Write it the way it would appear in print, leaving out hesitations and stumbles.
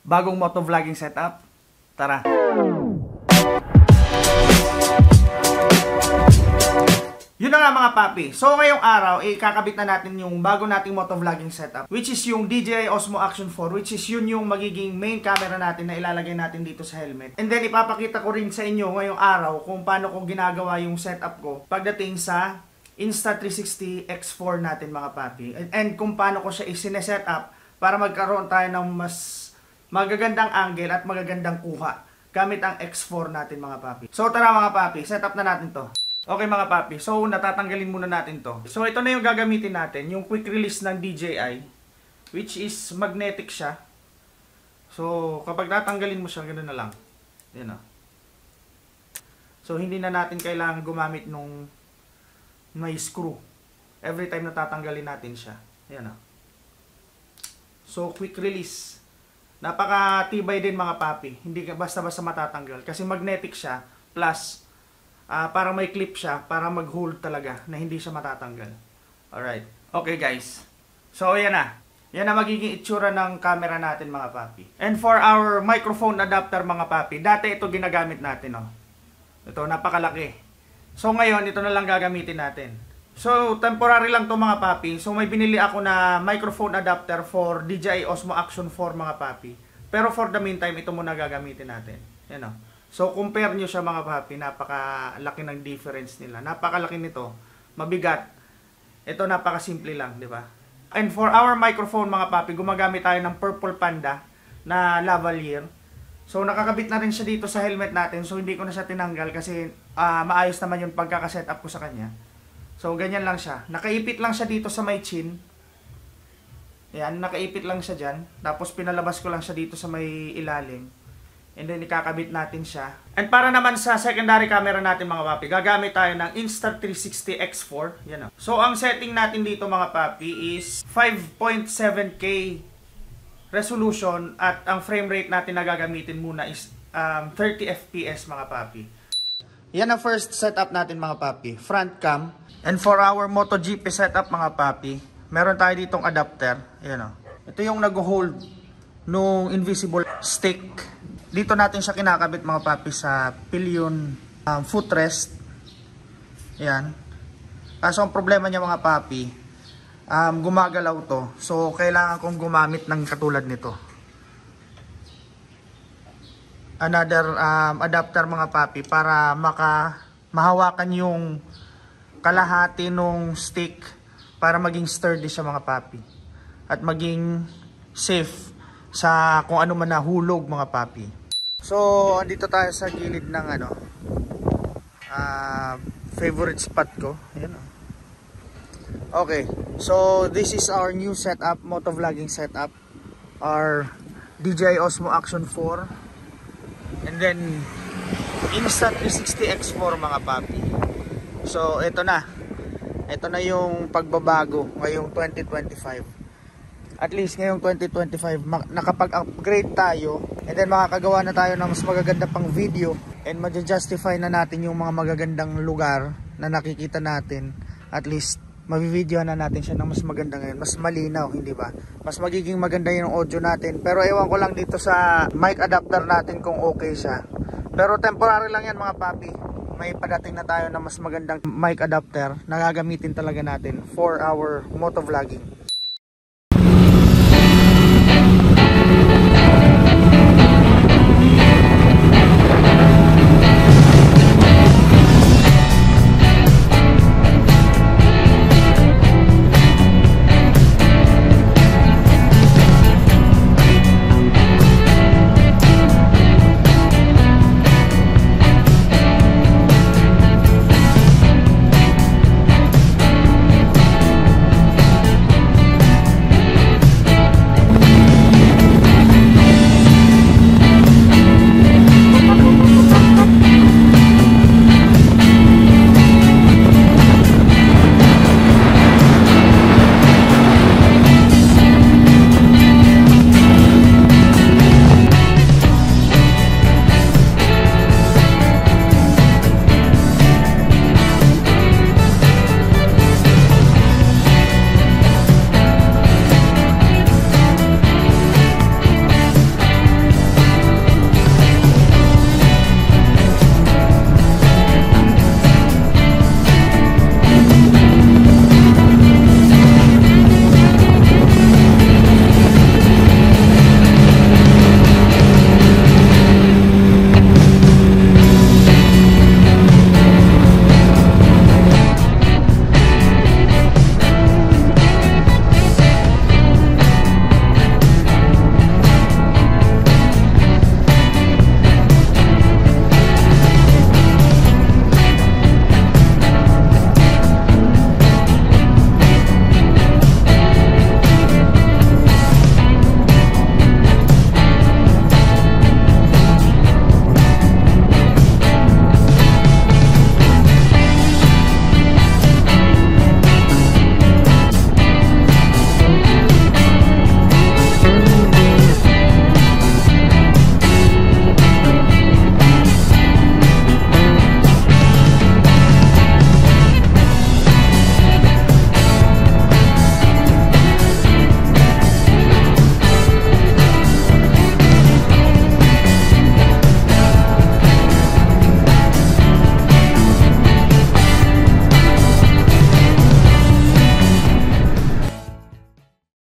bagong motovlogging setup. Tara! Yun na nga mga papi. So ngayong araw, ikakabit na natin yung bago nating motovlogging setup, which is yung DJI Osmo Action 4, which is yun yung magiging main camera natin na ilalagay natin dito sa helmet. And then ipapakita ko rin sa inyo ngayong araw kung paano ko ginagawa yung setup ko pagdating sa Insta360 X4 natin mga papi. And kung paano ko siya isineset up para magkaroon tayo ng mas magagandang angle at magagandang kuha gamit ang X4 natin mga papi. So tara mga papi, set up na natin to. Okay mga papi, so natatanggalin muna natin to. So ito na yung gagamitin natin, yung quick release ng DJI, which is magnetic siya. So kapag natanggalin mo siya, ganoon na lang. Yan o. So hindi na natin kailangan gumamit nung may screw every time natatanggalin natin siya. Yan o. So quick release. Napakatibay din mga papi. Hindi basta-basta matatanggal kasi magnetic siya plus parang may clip siya para mag-hold talaga na hindi siya matatanggal. Alright. Okay guys. So yan na. Yan na magiging itsura ng camera natin mga papi. And for our microphone adapter mga papi, dati ito ginagamit natin. Oh. Ito napakalaki. So ngayon ito na lang gagamitin natin. So temporary lang to mga papi. So may binili ako na microphone adapter for DJI Osmo Action 4 mga papi. Pero for the meantime ito muna gagamitin natin. Yan o. So, compare nyo siya mga papi, napakalaki ng difference nila. Napakalaki nito, mabigat. Ito napakasimple lang, di ba? And for our microphone mga papi, gumagamit tayo ng Purple Panda na lavalier. So, nakakabit na rin siya dito sa helmet natin. So, hindi ko na siya tinanggal kasi maayos naman yung pagkakaset up ko sa kanya. So, ganyan lang siya. Nakaipit lang siya dito sa may chin. Yan, nakaipit lang siya dyan. Tapos, pinalabas ko lang siya dito sa may ilalim. And then ikakabit natin siya. And para naman sa secondary camera natin mga papi, gagamit tayo ng Insta360 X4. Yan o. So ang setting natin dito mga papi is 5.7K resolution at ang frame rate natin na gagamitin muna is 30 FPS mga papi. Yan ang first setup natin mga papi, front cam. And for our MotoGP setup mga papi, meron tayo ditong adapter. Yan o. Ito yung nag-hold nung invisible stick. Dito natin siya kinakabit mga papi sa pillion footrest. Yan. Kaso ang problema niya mga papi, gumagalaw to. So kailangan kong gumamit ng katulad nito. Another adapter mga papi para mahawakan yung kalahati nung stick para maging sturdy siya mga papi. At maging safe sa kung ano man nahulog mga papi. So, andito tayo sa gilid ng favorite spot ko. Ayan. Okay, so this is our new setup, motovlogging setup. Our DJI Osmo Action 4. And then, Insta360 X4 mga papi. So, ito na. Ito na yung pagbabago ngayong 2025. At least ngayong 2025 nakapag-upgrade tayo and then makakagawa na tayo ng mas magaganda pang video and ma-justify na natin yung mga magagandang lugar na nakikita natin. At least mabivideohan na natin siya ng mas maganda ngayon, mas malinaw, hindi ba? Mas magiging maganda yung audio natin. Pero ewan ko lang dito sa mic adapter natin kung okay siya. Pero temporary lang yan mga papi. May padating na tayo na mas magandang mic adapter na gagamitin talaga natin for our motovlogging.